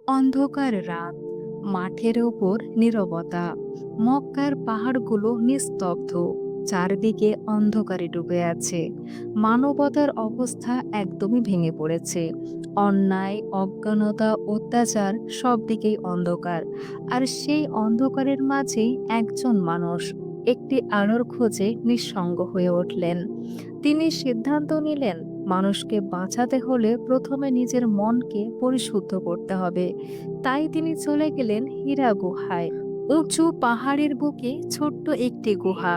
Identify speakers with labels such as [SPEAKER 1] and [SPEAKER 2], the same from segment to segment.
[SPEAKER 1] অন্ধকার রাত, মাঠের ওপর নীরবতা। মক্কার পাহাড়গুলো নিস্তব্ধ, চারদিকে অন্ধকারে ডুবে আছে। মানবতার অবস্থা একদমই ভেঙে পড়েছে। অন্যায়, অজ্ঞানতা, অত্যাচার, সব দিকেই অন্ধকার। আর সেই অন্ধকারের মাঝেই একজন মানুষ একটি আলোর খোঁজে নিঃসঙ্গ হয়ে উঠলেন। তিনি সিদ্ধান্ত নিলেন, মানুষকে বাঁচাতে হলে প্রথমে নিজের মনকে পরিশুদ্ধ করতে হবে। তাই তিনি চলে গেলেন হীরা গুহায়। উঁচু পাহাড়ের বুকে ছোট্ট একটি গুহা,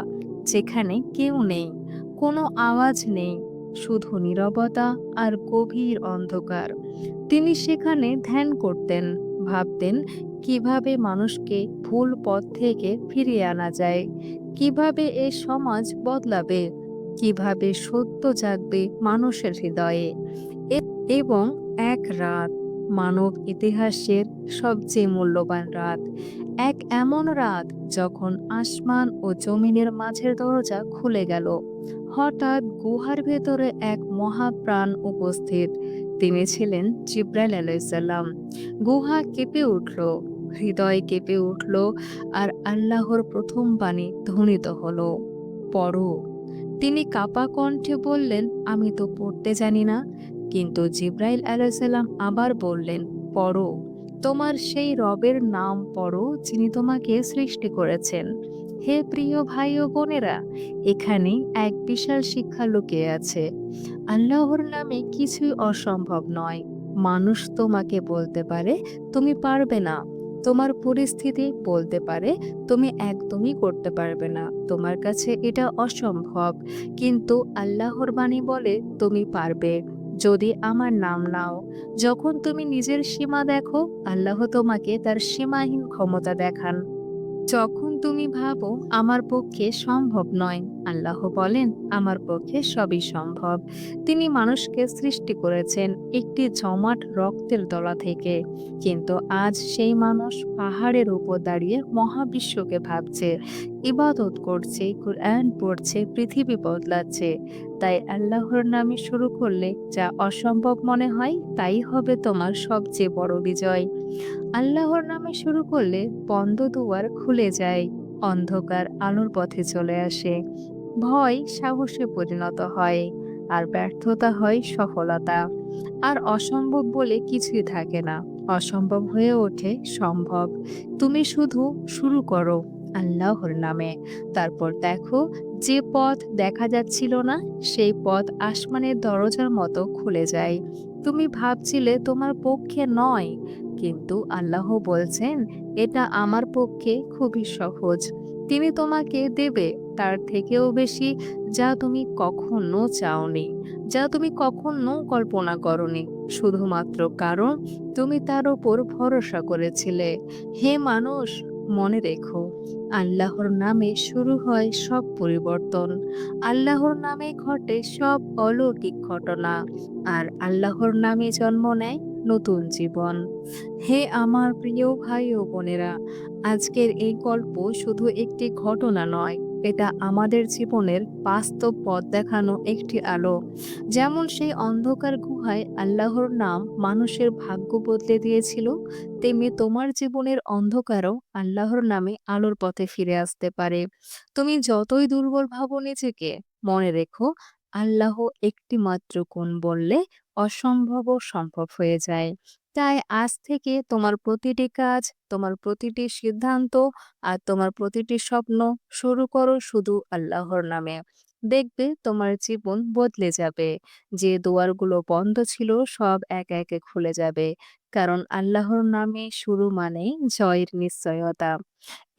[SPEAKER 1] যেখানে কেউ নেই, কোনো আওয়াজ নেই, শুধু নীরবতা আর গভীর অন্ধকার। তিনি সেখানে ধ্যান করতেন, ভাবতেন কিভাবে মানুষকে ভুল পথ থেকে ফিরিয়ে আনা যায়, কিভাবে এ সমাজ বদলাবে, কিভাবে সত্য জাগবে মানুষের হৃদয়ে। এবং এক রাত, মানব ইতিহাসের সবচেয়ে মূল্যবান রাত, এক এমন রাত যখন আসমান ও জমিনের মাঝের দরজা খুলে গেল। হঠাৎ গুহার ভেতরে এক মহাপ্রাণ উপস্থিত। তিনি ছিলেন জিব্রাইল আলাইসাল্লাম। গুহা কেঁপে উঠল, হৃদয় কেঁপে উঠল, আর আল্লাহর প্রথম বাণী ধ্বনিত হলো, পড়ো। তিনি কাপা কণ্ঠে বললেন, আমি তো পড়তে জানি না। কিন্তু জিব্রাইল আলাইসাল্লাম আবার বললেন, পড়ো। তোমার সেই রবের নাম পড়ো, যিনি তোমাকে সৃষ্টি করেছেন। হে প্রিয় ভাই ও বোনেরা, এখানে এক বিশাল শিক্ষা লুকিয়ে আছে। আল্লাহর নামে কিছুই অসম্ভব নয়। মানুষ তোমাকে বলতে পারে তুমি পারবে না, তোমার পরিস্থিতি বলতে পারে তুমি একদমই করতে পারবে না, তোমার কাছে এটা অসম্ভব। কিন্তু আল্লাহর বাণী বলে তুমি পারবে, যদি আমার নাম নাও। যখন তুমি নিজের সীমা দেখো, আল্লাহ তোমাকে তার সীমাহীন ক্ষমতা দেখান। যখন তুমি ভাবো আমার পক্ষে সম্ভব নয়, আল্লাহ বলেন আমার পক্ষে সবই সম্ভব। তিনি মানুষকে সৃষ্টি করেছেন একটি জমাট রক্তের দলা থেকে, কিন্তু আজ সেই মানুষ পাহাড়ের উপর দাঁড়িয়ে মহাবিশ্বকে ভাবছে, ইবাদত করছে, কুরআন পড়ছে, পৃথিবী বদলাচ্ছে। তাই আল্লাহর নামে শুরু করলে যা অসম্ভব মনে হয়, তাই হবে তোমার সবচেয়ে বড় বিজয়। আল্লাহর নামে শুরু করলে বন্ধ দুয়ার খুলে যায়, অন্ধকার আলোর পথে চলে আসে, ভয় সাহসে পরিণত হয়, আর ব্যর্থতা হয় সফলতা। আর অসম্ভব বলে কিছুই থাকে না, অসম্ভব হয়ে ওঠে সম্ভব। তুমি শুধু শুরু করো আল্লাহর নামে, তারপর দেখো, যে পথ দেখা যাচ্ছিল না, সেই পথ আসমানের দরজার মতো খুলে যায়। তুমি ভাবছিলে তোমার পক্ষে নয়, কিন্তু আল্লাহ বলছেন এটা আমার পক্ষে খুবই সহজ। তিনি তোমাকে দেবে তার থেকেও বেশি, যা তুমি কখনো চাওনি, যা তুমি কখনো কল্পনা করনি, শুধুমাত্র কারণ তুমি তার উপর ভরসা করেছিলে। হে মানুষ, মনে রেখো, আল্লাহর নামে শুরু হয় সব পরিবর্তন। আল্লাহর নামে ঘটে সব অলৌকিক ঘটনা। আর আল্লাহর নামে জন্ম নেয় নতুন জীবন। হে আমার প্রিয় ভাই ও বোনেরা, আজকের এই গল্প শুধু একটি ঘটনা নয়, এটা আমাদের জীবনের বাস্তব পথ দেখানো একটি আলো। যেমন সেই অন্ধকার গুহায় আল্লাহর নাম মানুষের ভাগ্য বদলে দিয়েছিল, তেমনি তোমার জীবনের অন্ধকারও আল্লাহর নামে আলোর পথে ফিরে আসতে পারে। তুমি যতই দুর্বল ভাবো নিজেকে, মনে রেখো, আল্লাহ একটি মাত্র কোণ বললে অসম্ভবও সম্ভব হয়ে যায়। তাই আজ থেকে তোমার প্রতিটি কাজ, তোমার প্রতিটি সিদ্ধান্ত, আর তোমার প্রতিটি স্বপ্ন শুরু করো শুধু আল্লাহর নামে। দেখবে তোমার জীবন বদলে যাবে। যে দুয়ারগুলো বন্ধ ছিল সব একে একে খুলে যাবে। কারণ আল্লাহর নামে শুরু মানেই জয়ের নিশ্চয়তা।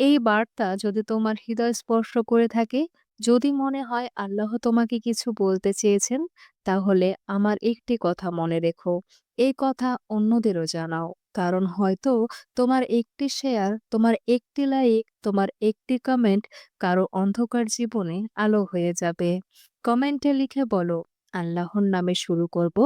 [SPEAKER 1] এই বার্তা যদি তোমার হৃদয় স্পর্শ করে থাকে, যদি মনে হয় আল্লাহ তোমাকে কিছু বলতে চেয়েছেন, তাহলে আমার একটি কথা মনে রেখো, এই কথা অন্যদেরও জানাও। কারণ হয়তো তোমার একটি শেয়ার, তোমার একটি লাইক, তোমার একটি কমেন্ট কারো অন্ধকার জীবনে আলো হয়ে যাবে। কমেন্টে লিখে বলো, আল্লাহর নামে শুরু করব,